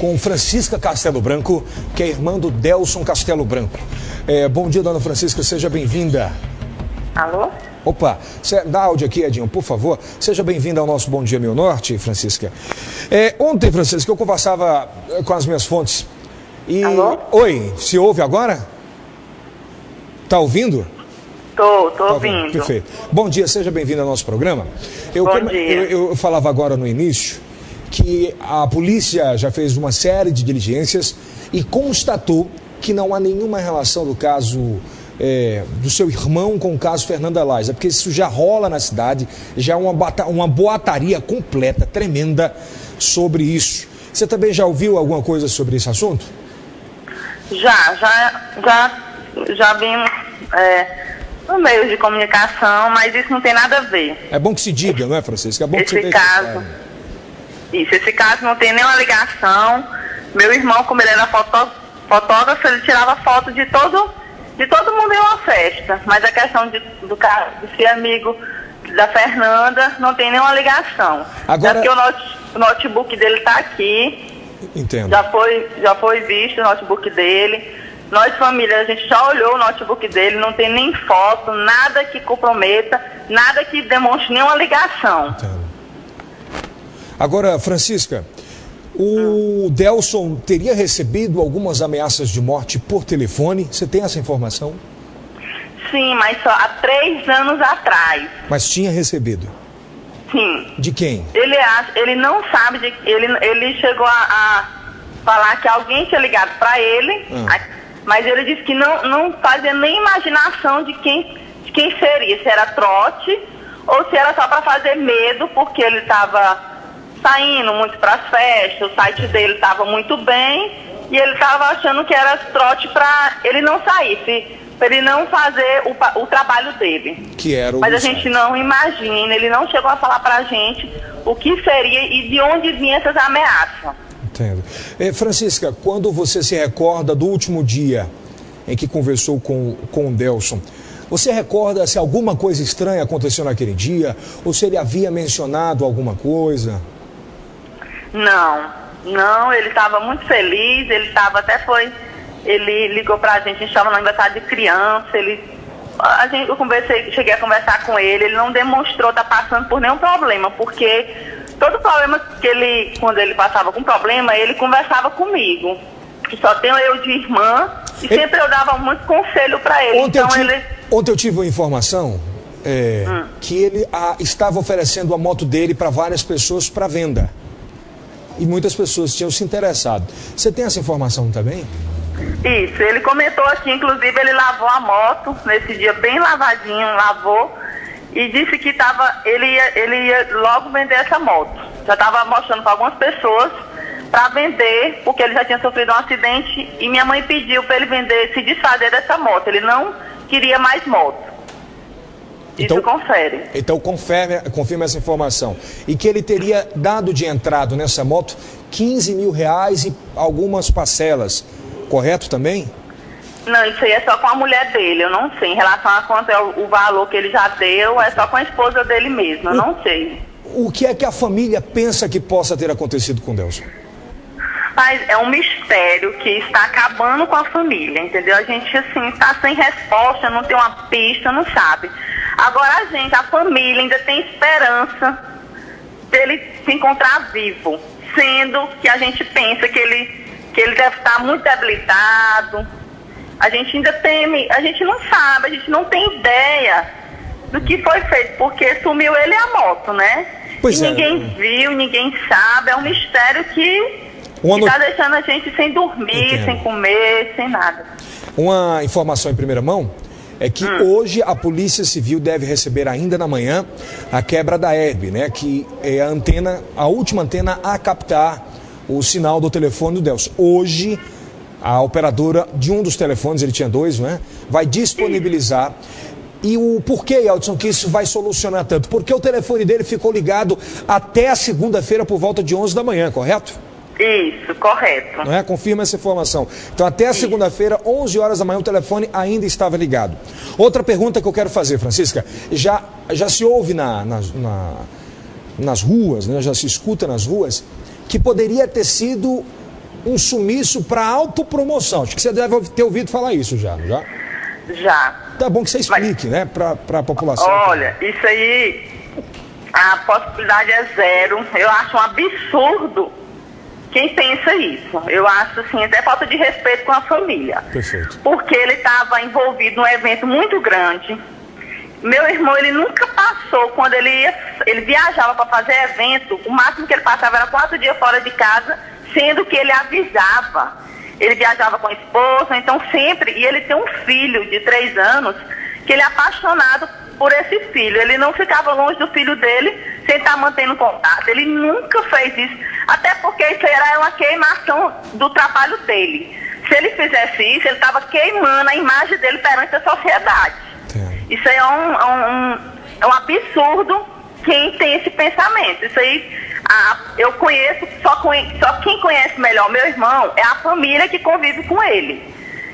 com Francisca Castelo Branco, que é irmã do Delson Castelo Branco. Bom dia, dona Francisca, seja bem-vinda. Alô? Opa, dá áudio aqui, Edinho, por favor. Seja bem-vinda ao nosso Bom Dia Meu Norte, Francisca. Ontem, Francisca, eu conversava com as minhas fontes e... Alô? Oi, se ouve agora? Tá ouvindo? Tô ouvindo. Perfeito. Bom dia, seja bem-vindo ao nosso programa. Bom dia. Eu falava agora no início que a polícia já fez uma série de diligências e constatou que não há nenhuma relação do caso do seu irmão com o caso Fernanda Laiza, porque isso já rola na cidade, já é uma boataria completa, tremenda sobre isso. Você também já ouviu alguma coisa sobre esse assunto? Já vimos no meio de comunicação, mas isso não tem nada a ver. É bom que se diga, não é, Francisca? É bom que se esse caso não tem nenhuma ligação. Meu irmão, como ele era fotógrafo, ele tirava foto de todo mundo em uma festa. Mas a questão de ser amigo da Fernanda não tem nenhuma ligação. Agora... Porque o notebook dele está aqui. Entendo. Já foi visto o notebook dele. Nós, família, a gente já olhou o notebook dele, não tem nem foto, nada que comprometa, nada que demonstre nenhuma ligação. Entendo. Agora, Francisca, o Delson teria recebido algumas ameaças de morte por telefone? Você tem essa informação? Sim, mas só há 3 anos atrás. Mas tinha recebido? Sim. De quem? Ele não sabe, ele chegou a falar que alguém tinha ligado para ele, mas ele disse que não fazia nem imaginação de quem seria, se era trote ou se era só para fazer medo, porque ele estava saindo muito para as festas, o site dele estava muito bem e ele estava achando que era trote para ele não sair, para ele não fazer o trabalho dele. Que era o Mas a site. gente não imagina, ele não chegou a falar para a gente o que seria e de onde vinham essas ameaças. Entendo. Francisca, quando você se recorda do último dia em que conversou com o Delson, você recorda se alguma coisa estranha aconteceu naquele dia? Ou se ele havia mencionado alguma coisa? Não, ele estava muito feliz, ele ligou pra gente, a gente estava no aniversário de criança, cheguei a conversar com ele, ele não demonstrou estar passando por nenhum problema, porque todo problema quando ele passava com problema, ele conversava comigo. Só tenho eu de irmã e sempre eu dava muito conselho para ele. Ontem eu tive uma informação que ele estava oferecendo a moto dele para várias pessoas para venda. E muitas pessoas tinham se interessado. Você tem essa informação também? Isso, ele comentou aqui, inclusive ele lavou a moto nesse dia bem lavadinho, lavou e disse que ele ia logo vender essa moto. Já estava mostrando para algumas pessoas para vender, porque ele já tinha sofrido um acidente e minha mãe pediu para ele vender, se desfazer dessa moto. Ele não queria mais moto. Isso confere. Então confirma essa informação. E que ele teria dado de entrada nessa moto 15 mil reais e algumas parcelas. Correto também? Não, isso aí é só com a mulher dele, eu não sei. Em relação a quanto é o valor que ele já deu, é só com a esposa dele mesmo, eu não sei. O que é que a família pensa que possa ter acontecido com o Delson? Mas é um mistério que está acabando com a família, entendeu? A gente, assim, está sem resposta, não tem uma pista, não sabe. Agora a família ainda tem esperança dele se encontrar vivo, sendo que a gente pensa que ele deve estar muito debilitado. A gente ainda teme, a gente não sabe, a gente não tem ideia do que foi feito, porque sumiu ele e a moto, né? Ninguém viu, ninguém sabe, é um mistério que está deixando a gente sem dormir, sem comer, sem nada. Uma informação em primeira mão é que hoje a Polícia Civil deve receber ainda na manhã a quebra da herb, né? Que é a última antena a captar o sinal do telefone do Delson. Hoje, a operadora de um dos telefones, ele tinha 2, não é? Vai disponibilizar. E o porquê, Eldson, que isso vai solucionar tanto? Porque o telefone dele ficou ligado até a segunda-feira por volta de 11 da manhã, correto? Isso, correto. Não é? Confirma essa informação. Então, até a segunda-feira, 11 horas da manhã, o telefone ainda estava ligado. Outra pergunta que eu quero fazer, Francisca. Já se ouve nas ruas, né? Já se escuta nas ruas, que poderia ter sido um sumiço para autopromoção. Acho que você deve ter ouvido falar isso já, não já? Já. Tá bom que você explique, né, para a população. Olha, isso aí, a possibilidade é zero. Eu acho um absurdo quem pensa isso. Eu acho, assim, até falta de respeito com a família. Perfeito. Porque ele estava envolvido num evento muito grande. Meu irmão, ele nunca passou, quando ele viajava para fazer evento, o máximo que ele passava era 4 dias fora de casa, sendo que ele avisava. Ele viajava com a esposa, então sempre, e ele tem um filho de 3 anos, que ele é apaixonado por esse filho. Ele não ficava longe do filho dele, sem estar mantendo contato. Ele nunca fez isso, até porque isso era uma queimação do trabalho dele. Se ele fizesse isso, ele estava queimando a imagem dele perante a sociedade. Isso aí é um absurdo quem tem esse pensamento. Isso aí, eu conheço, só quem conhece melhor meu irmão é a família que convive com ele.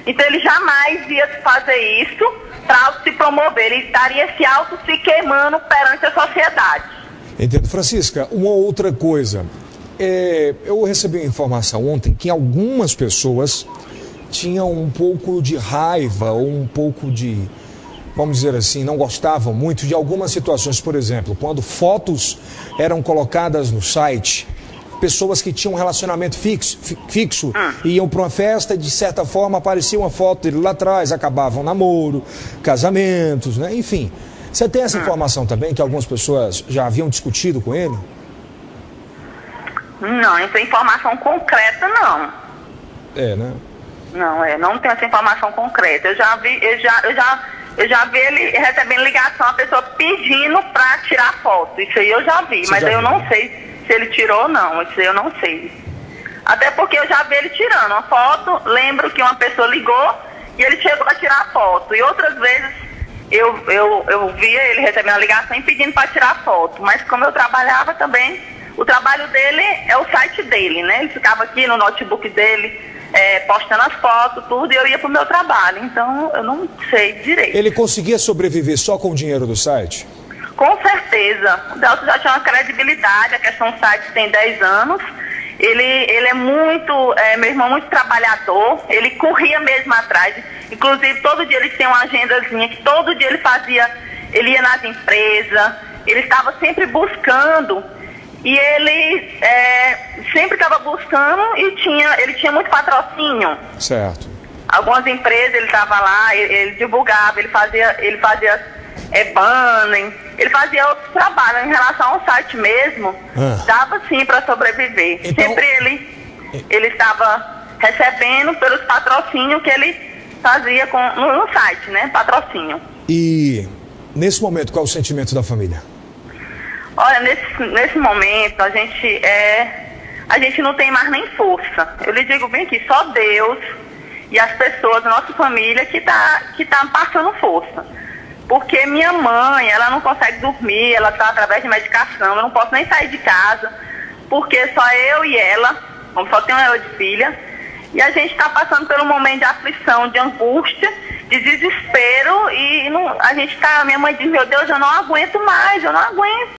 Então ele jamais ia fazer isso para se promover. Ele estaria se queimando perante a sociedade. Entendo. Francisca, uma outra coisa. Eu recebi uma informação ontem que algumas pessoas tinham um pouco de raiva ou um pouco de, vamos dizer assim, não gostavam muito de algumas situações. Por exemplo, quando fotos eram colocadas no site, pessoas que tinham um relacionamento fixo iam para uma festa e de certa forma aparecia uma foto dele lá atrás, acabavam namoro, casamentos, né? Enfim. Você tem essa informação também, que algumas pessoas já haviam discutido com ele? Não, não tem informação concreta, não. Né? Não tem essa informação concreta. Eu já vi ele recebendo ligação, a pessoa pedindo para tirar foto. Isso aí eu já vi, mas eu não sei se ele tirou ou não. Isso aí eu não sei. Até porque eu já vi ele tirando uma foto. Lembro que uma pessoa ligou e ele chegou a tirar a foto. E outras vezes eu via ele recebendo a ligação e pedindo para tirar foto. Mas como eu trabalhava também, o trabalho dele é o site dele, né? Ele ficava aqui no notebook dele, postando as fotos, tudo, e eu ia pro meu trabalho. Então, eu não sei direito. Ele conseguia sobreviver só com o dinheiro do site? Com certeza. O Delcio já tinha uma credibilidade, a questão do site tem 10 anos. Ele é muito, meu irmão, muito trabalhador. Ele corria mesmo atrás. Inclusive, todo dia ele tinha uma agendazinha, que todo dia ele ia nas empresas, ele estava sempre buscando. E ele sempre estava buscando e ele tinha muito patrocínio. Certo. Algumas empresas ele estava lá, ele divulgava, ele fazia banner, ele fazia outros trabalhos em relação ao site mesmo. Dava sim para sobreviver. Então, sempre ele estava recebendo pelos patrocínios que ele fazia no site, né? Patrocínio. E nesse momento, qual é o sentimento da família? Olha, nesse momento a gente não tem mais nem força. Eu lhe digo bem que só Deus e as pessoas da nossa família que tá passando força. Porque minha mãe, ela não consegue dormir, ela está através de medicação, eu não posso nem sair de casa, porque só eu e ela, como só tenho ela de filha, e a gente está passando por um momento de aflição, de angústia, de desespero, e minha mãe diz, meu Deus, eu não aguento mais, eu não aguento.